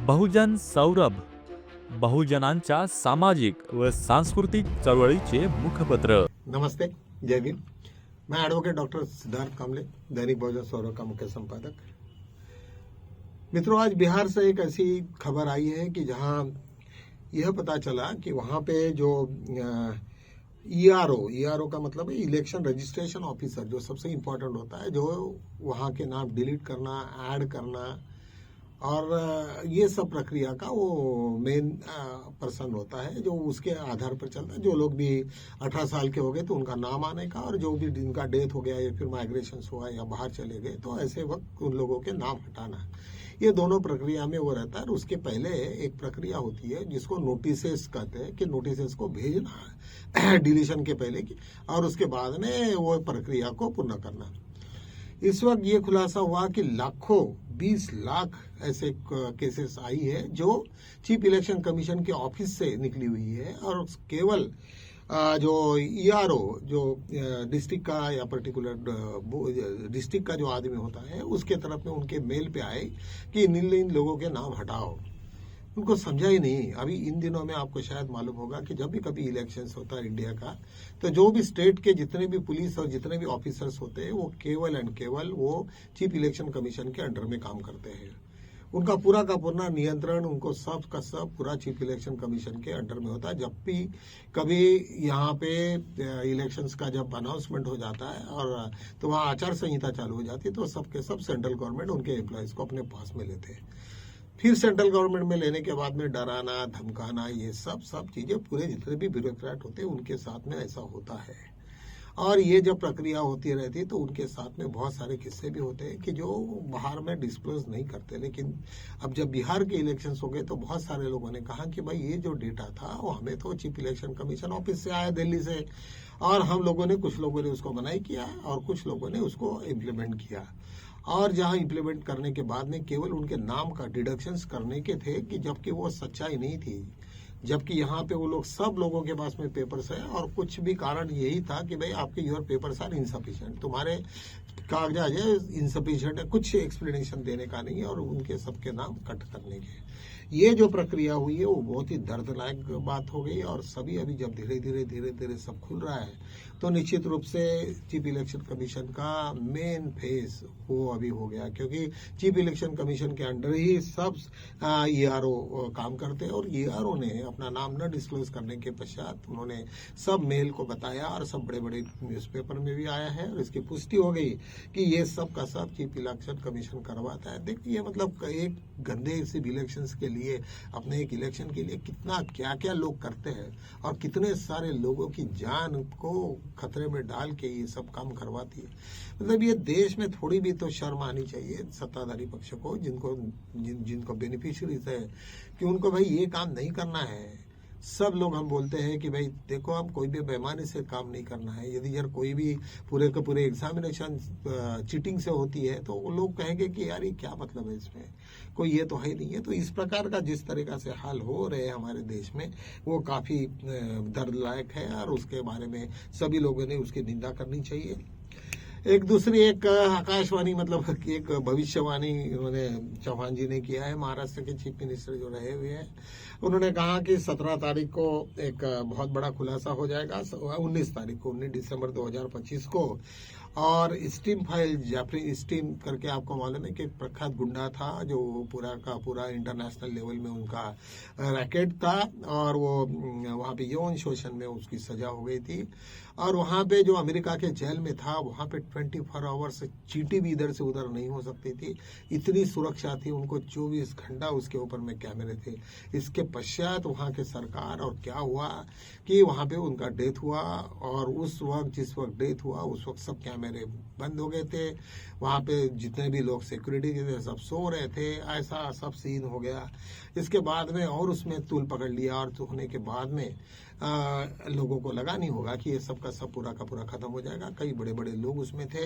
बहुजन सौरभ, बहुजनांच्या सामाजिक व सांस्कृतिक चळवळीचे मुखपत्र। नमस्ते, जय भीम। मैं एडवोकेट डॉक्टर सिद्धार्थ कामले, दैनिक बहुजन सौरभ का मुख्य संपादक। मित्रों, आज बिहार से एक ऐसी खबर आई है कि जहां यह पता चला कि वहां पे जो ईआरओ का मतलब है इलेक्शन रजिस्ट्रेशन ऑफिसर, जो सबसे इम्पोर्टेंट होता है, जो वहां के नाम डिलीट करना, ऐड करना और ये सब प्रक्रिया का वो मेन पर्सन होता है, जो उसके आधार पर चलता है। जो लोग भी 18 साल के हो गए तो उनका नाम आने का, और जो भी जिनका डेथ हो गया या फिर माइग्रेशन हुआ या बाहर चले गए तो ऐसे वक्त उन लोगों के नाम हटाना, ये दोनों प्रक्रिया में वो रहता है। और उसके पहले एक प्रक्रिया होती है जिसको नोटिसेस कहते हैं, कि नोटिसेस को भेजना है डिलीशन के पहले की, और उसके बाद में वो प्रक्रिया को पूर्ण करना। इस वक्त ये खुलासा हुआ कि लाखों 20 लाख ऐसे केसेस आई है जो चीफ इलेक्शन कमीशन के ऑफिस से निकली हुई है, और केवल जो ईआरओ, जो डिस्ट्रिक्ट का या पर्टिकुलर डिस्ट्रिक्ट का जो आदमी होता है, उसके तरफ में उनके मेल पे आए कि इन लोगों के नाम हटाओ। उनको समझा ही नहीं। अभी इन दिनों में आपको शायद मालूम होगा कि जब भी कभी इलेक्शंस होता है इंडिया का, तो जो भी स्टेट के जितने भी पुलिस और जितने भी ऑफिसर्स होते हैं, वो केवल एंड केवल वो चीफ इलेक्शन कमीशन के अंडर में काम करते हैं। उनका पूरा का पूरा नियंत्रण, उनको सब का सब पूरा चीफ इलेक्शन कमीशन के अंडर में होता है। जब भी कभी यहाँ पे इलेक्शंस का जब अनाउंसमेंट हो जाता है और तो वहाँ आचार संहिता चालू हो जाती है, तो सबके सब सेंट्रल गवर्नमेंट उनके एम्प्लॉयज को अपने पास में लेते हैं। फिर सेंट्रल गवर्नमेंट में लेने के बाद में डराना, धमकाना, ये सब चीजें पूरे जितने भी ब्यूरोक्रेट होते हैं उनके साथ में ऐसा होता है। और ये जब प्रक्रिया होती रहती है तो उनके साथ में बहुत सारे किस्से भी होते हैं कि जो बाहर में डिस्क्लोज नहीं करते। लेकिन अब जब बिहार के इलेक्शंस हो गए तो बहुत सारे लोगों ने कहा कि भाई ये जो डेटा था वो हमें तो चीफ इलेक्शन कमीशन ऑफिस से आया, दिल्ली से, और हम लोगों ने, कुछ लोगों ने उसको मनाई किया और कुछ लोगों ने उसको इम्प्लीमेंट किया। और जहां इम्प्लीमेंट करने के बाद में केवल उनके नाम का डिडक्शंस करने के थे, कि जबकि वो सच्चाई नहीं थी। जबकि यहाँ पे वो लोग, सब लोगों के पास में पेपर्स है, और कुछ भी कारण यही था कि भाई आपके योर पेपर्स आर इनसफिशिएंट, तुम्हारे कागजात इनसफिशिएंट है, कुछ एक्सप्लेनेशन देने का नहीं है, और उनके सबके नाम कट करने के। ये जो प्रक्रिया हुई है वो बहुत ही दर्दनाक बात हो गई। और सभी अभी जब धीरे धीरे सब खुल रहा है, तो निश्चित रूप से चीफ इलेक्शन कमीशन का मेन फेस वो अभी हो गया, क्योंकि चीफ इलेक्शन कमीशन के अंडर ही सब ईआरओ काम करते हैं। और ईआरओ ने अपना नाम न डिस्क्लोज करने के पश्चात उन्होंने सब मेल को बताया, और सब बड़े बड़े न्यूज़पेपर में भी आया है, और इसकी पुष्टि हो गई कि ये सब का सब चीफ इलेक्शन कमीशन करवाता है। देखिए, मतलब एक गंदे सिर्फ इलेक्शन के लिए, अपने एक इलेक्शन के लिए कितना क्या क्या लोग करते हैं, और कितने सारे लोगों की जान को खतरे में डाल के ये सब काम करवाती है। मतलब ये देश में थोड़ी भी तो शर्म आनी चाहिए सत्ताधारी पक्ष को, जिनको बेनिफिशियरीज है, कि उनको भाई ये काम नहीं करना है। सब लोग हम बोलते हैं कि भाई देखो, हम कोई भी बेईमानी से काम नहीं करना है। यदि यार कोई भी पूरे के पूरे एग्जामिनेशन चीटिंग से होती है, तो वो लोग कहेंगे कि यार ये क्या मतलब है, इसमें कोई ये तो है नहीं है। तो इस प्रकार का जिस तरीका से हाल हो रहे हैं हमारे देश में, वो काफी दर्दनाक है, और उसके बारे में सभी लोगों ने उसकी निंदा करनी चाहिए। एक दूसरी एक आकाशवाणी, मतलब एक भविष्यवाणी उन्होंने चौहान जी ने किया है, महाराष्ट्र के चीफ मिनिस्टर जो रहे हुए हैं। उन्होंने कहा कि 17 तारीख को एक बहुत बड़ा खुलासा हो जाएगा, 19 तारीख को, 19 दिसंबर 2025 को। और स्टीम फाइल, जेफरी स्टीम करके आपको मालूम है कि एक प्रख्यात गुंडा था, जो पूरा का पूरा इंटरनेशनल लेवल में उनका रैकेट था, और वो वहाँ पे यौन शोषण में उसकी सजा हो गई थी। और वहाँ पे जो अमेरिका के जेल में था, वहाँ पे 24 आवर्स चींटी भी इधर से उधर नहीं हो सकती थी, इतनी सुरक्षा थी उनको, 24 घंटा उसके ऊपर में कैमरे थे। इसके पश्चात वहाँ के सरकार, और क्या हुआ कि वहाँ पे उनका डेथ हुआ, और उस वक्त जिस वक्त डेथ हुआ उस वक्त सब कैमरे बंद हो गए थे। वहाँ पे जितने भी लोग सिक्योरिटी के थे सब सो रहे थे, ऐसा सब सीन हो गया। इसके बाद में और उसमें तूल पकड़ लिया, और होने के बाद में लोगों को लगा नहीं होगा कि ये सब का सब पूरा का पूरा खत्म हो जाएगा। कई बड़े बड़े लोग उसमें थे,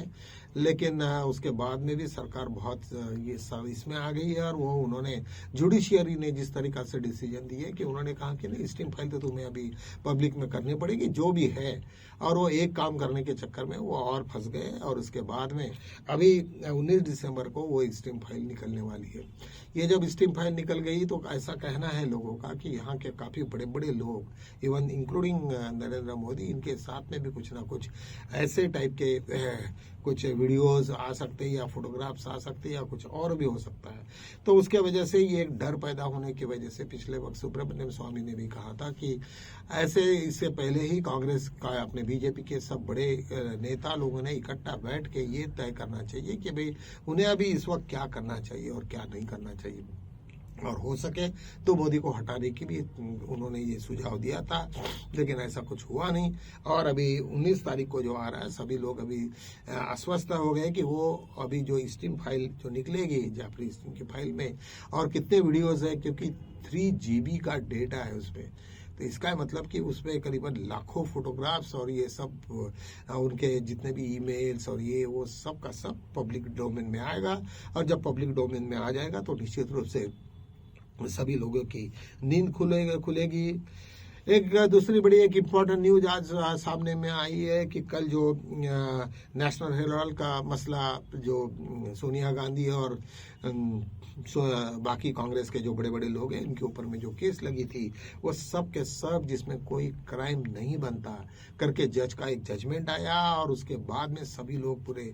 लेकिन उसके बाद में भी सरकार बहुत ये सब इसमें आ गई है। और वो उन्होंने जुडिशियरी ने जिस तरीका से डिसीजन दिए कि उन्होंने कहा कि नहीं, स्टीम फाइल तो तुम्हें अभी पब्लिक में करनी पड़ेगी जो भी है। और वो एक काम करने के चक्कर में वो और फंस गए। और उसके बाद में अभी 19 दिसंबर को वो स्टीम फाइल निकलने वाली है। ये जब स्टीम फाइल निकल गई तो ऐसा कहना है लोगों का कि यहाँ के काफी बड़े बड़े लोग, इवन इंक्लूडिंग नरेंद्र मोदी, इनके साथ में भी कुछ ना कुछ ऐसे टाइप के कुछ वीडियोस आ सकते हैं या फोटोग्राफ्स आ सकते हैं या कुछ और भी हो सकता है। तो उसके वजह से ये एक डर पैदा होने की वजह से पिछले वक्त सुब्रमण्यम स्वामी ने भी कहा था कि ऐसे इससे पहले ही कांग्रेस का अपने बीजेपी के सब बड़े नेता लोगों ने इकट्ठा बैठ के ये तय करना चाहिए कि भाई उन्हें अभी इस वक्त क्या करना चाहिए और क्या नहीं करना चाहिए। और हो सके तो मोदी को हटाने की भी उन्होंने ये सुझाव दिया था, लेकिन ऐसा कुछ हुआ नहीं। और अभी 19 तारीख को जो आ रहा है, सभी लोग अभी आश्वस्त हो गए कि वो अभी जो स्टीम फाइल जो निकलेगी जाफरी स्टीम की फाइल में, और कितने वीडियोज है, क्योंकि 3 GB का डेटा है उसमें। तो इसका मतलब कि उसमें करीबन लाखों फोटोग्राफ्स और ये सब उनके जितने भी ईमेल्स और ये वो सब का सब पब्लिक डोमेन में आएगा। और जब पब्लिक डोमेन में आ जाएगा तो निश्चित रूप से सभी लोगों की नींद खुलेगी। एक दूसरी बड़ी एक इम्पोर्टेंट न्यूज आज सामने में आई है कि कल जो नेशनल हेराल्ड का मसला, जो सोनिया गांधी और बाकी कांग्रेस के जो बड़े बड़े लोग हैं इनके ऊपर में जो केस लगी थी, वो सब के सब जिसमें कोई क्राइम नहीं बनता करके जज का एक जजमेंट आया। और उसके बाद में सभी लोग पूरे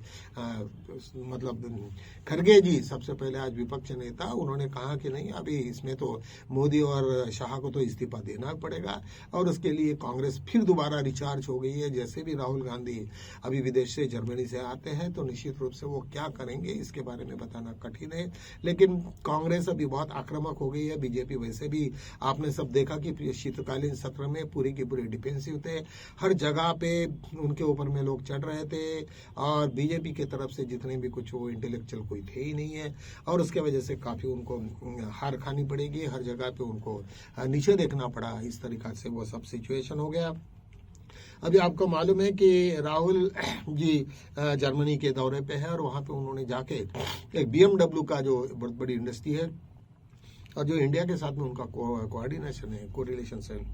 मतलब खड़गे जी सबसे पहले आज विपक्ष नेता, उन्होंने कहा कि नहीं, अभी इसमें तो मोदी और शाह को तो इस्तीफा देना पड़ेगा। और उसके लिए कांग्रेस फिर दोबारा रिचार्ज हो गई है। जैसे भी राहुल गांधी अभी विदेश से जर्मनी से आते हैं तो निश्चित रूप से वो क्या करेंगे इसके बारे में बताना कठिन है। लेकिन कांग्रेस अभी बहुत आक्रामक हो गई है। बीजेपी वैसे भी आपने सब देखा कि शीतकालीन सत्र में पूरी की पूरी डिफेंसिव थे, हर जगह पे उनके ऊपर में लोग चढ़ रहे थे। और बीजेपी की तरफ से जितने भी कुछ वो इंटेलेक्चुअल कोई थे ही नहीं है। और उसके वजह से काफी उनको हार खानी पड़ेगी, हर जगह पे उनको नीचे देखना पड़ा। इस तरीका से वो सब सिचुएशन हो गया। अभी आपको मालूम है कि राहुल जी जर्मनी के दौरे पे है और वहां पे उन्होंने जाके एक BMW का जो बहुत बड़ी इंडस्ट्री है और जो इंडिया के साथ में उनका कोऑर्डिनेशन है, कोरिलेशन है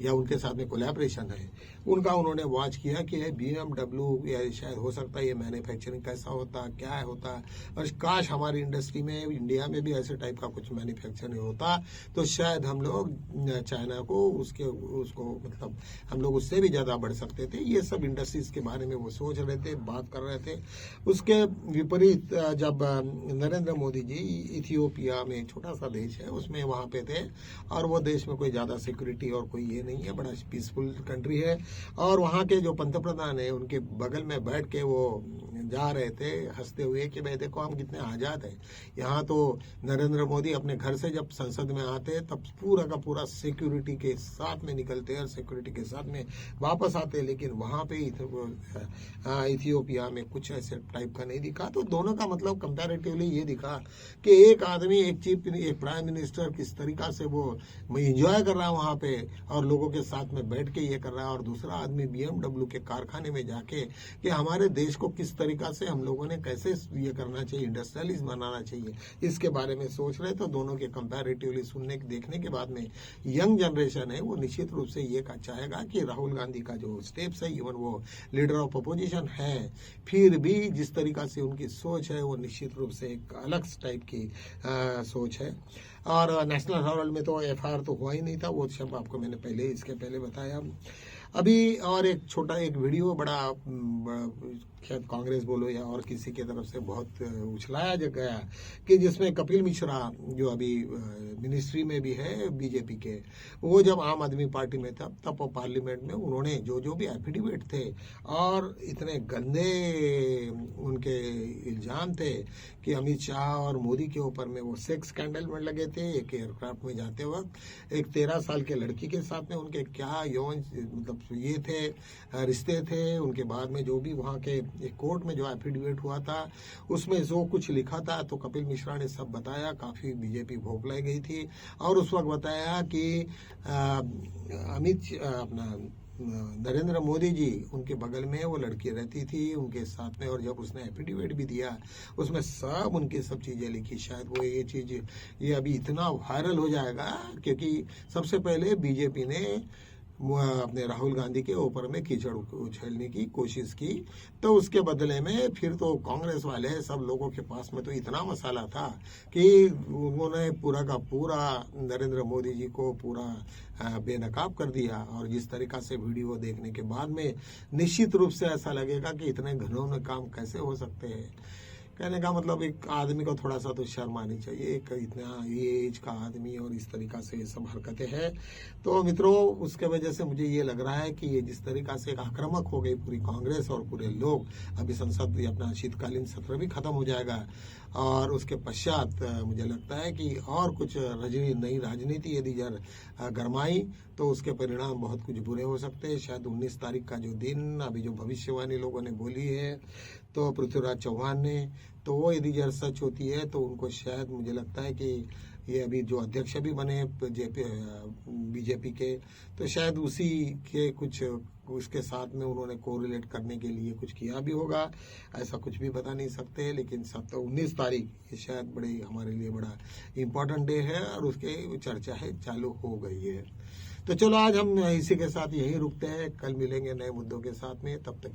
या उनके साथ में कोलैबोरेशन है, उनका उन्होंने वॉच किया कि BMW या शायद हो सकता है ये मैन्युफैक्चरिंग कैसा होता, क्या होता। और काश हमारी इंडस्ट्री में इंडिया में भी ऐसे टाइप का कुछ मैन्युफैक्चरिंग होता तो शायद हम लोग चाइना को उसको मतलब हम लोग उससे भी ज्यादा बढ़ सकते थे। ये सब इंडस्ट्रीज के बारे में वो सोच रहे थे, बात कर रहे थे। उसके विपरीत जब नरेंद्र मोदी जी इथियोपिया में छोटा सा देश है उसमें वहां पे थे और वो देश में कोई ज्यादा सिक्योरिटी और कोई ये नहीं है, बड़ा पीसफुल कंट्री है। और वहाँ के जो पंतप्रधान है उनके बगल में बैठ के वो जा रहे थे हंसते हुए कि भाई देखो हम कितने आजाद हैं। यहाँ तो नरेंद्र मोदी अपने घर से जब संसद में आते तब पूरा का पूरा सिक्योरिटी के साथ में निकलते और सिक्योरिटी के साथ में वापस आते, लेकिन वहाँ पे इथियोपिया में कुछ ऐसे टाइप का नहीं दिखा। तो दोनों का मतलब कंपैरेटिवली ये दिखा कि एक आदमी एक प्राइम मिनिस्टर किस तरीका से वो एंजॉय कर रहा है वहाँ पे और लोगों के साथ में बैठ के ये कर रहा है, और दूसरा आदमी BMW के कारखाने में जाके कि हमारे देश को किस तरीका से हम लोगों ने कैसे ये करना चाहिए, इंडस्ट्रियलिस्ट बनाना चाहिए, इसके बारे में सोच रहे। तो दोनों के कंपैरेटिवली सुनने देखने के बाद में यंग जनरेशन है वो निश्चित रूप से ये चाहेगा कि राहुल गांधी का जो स्टेप्स है, इवन वो लीडर ऑफ अपोजिशन है, फिर भी जिस तरीका से उनकी सोच है वो निश्चित रूप से एक अलग टाइप की सोच है। और नेशनल हेराल्ड में तो FIR तो हुआ ही नहीं था, वो सब आपको मैंने इसके पहले बताया। अभी और एक छोटा एक वीडियो बड़ा शायद कांग्रेस बोलो या और किसी की तरफ से बहुत उछलाया गया कि जिसमें कपिल मिश्रा जो अभी मिनिस्ट्री में भी है बीजेपी के, वो जब आम आदमी पार्टी में था तब वो पार्लियामेंट में उन्होंने जो भी एफिडेविट थे और इतने गंदे उनके इल्जाम थे कि अमित शाह और मोदी के ऊपर में वो सेक्स स्कैंडल में लगे थे। एक एयरक्राफ्ट में जाते वक्त एक 13 साल के लड़की के साथ में उनके क्या यौन मतलब ये थे रिश्ते थे, उनके बाद में जो भी वहाँ के एक कोर्ट में जो एफिडेविट हुआ था उसमें जो कुछ लिखा था, तो कपिल मिश्रा ने सब बताया। काफी बीजेपी भौंकलाई गई थी और उस वक्त बताया कि अपना नरेंद्र मोदी जी उनके बगल में वो लड़की रहती थी उनके साथ में, और जब उसने एफिडेविट भी दिया उसमें सब उनकी सब चीजें लिखी। शायद वो ये चीज ये अभी इतना वायरल हो जाएगा क्योंकि सबसे पहले बीजेपी ने अपने राहुल गांधी के ऊपर में कीचड़ उछलने की कोशिश की, तो उसके बदले में फिर तो कांग्रेस वाले सब लोगों के पास में तो इतना मसाला था कि उन्होंने पूरा का पूरा नरेंद्र मोदी जी को पूरा बेनकाब कर दिया। और जिस तरीका से वीडियो देखने के बाद में निश्चित रूप से ऐसा लगेगा कि इतने घिनौने काम कैसे हो सकते हैं। कहने का मतलब एक आदमी को थोड़ा सा तो शर्म आनी चाहिए, एक इतना ये एज का आदमी और इस तरीका से ये सब हरकतें हैं। तो मित्रों, उसके वजह से मुझे ये लग रहा है कि ये जिस तरीका से एक आक्रामक हो गई पूरी कांग्रेस और पूरे लोग, अभी संसद अपना शीतकालीन सत्र भी खत्म हो जाएगा और उसके पश्चात मुझे लगता है कि और कुछ नई राजनीति यदि गरमाई तो उसके परिणाम बहुत कुछ बुरे हो सकते हैं। शायद 19 तारीख का जो दिन अभी जो भविष्यवाणी लोगों ने बोली है तो पृथ्वीराज चौहान ने, तो वो यदि सच होती है तो उनको शायद मुझे लगता है कि ये अभी जो अध्यक्ष भी बने बीजेपी के, तो शायद उसी के कुछ उसके साथ में उन्होंने कोरिलेट करने के लिए कुछ किया भी होगा। ऐसा कुछ भी बता नहीं सकते, लेकिन 19 तारीख ये शायद बड़े हमारे लिए बड़ा इम्पोर्टेंट डे है और उसके चर्चा है चालू हो गई है। तो चलो आज हम इसी के साथ यही रुकते हैं, कल मिलेंगे नए मुद्दों के साथ में, तब तक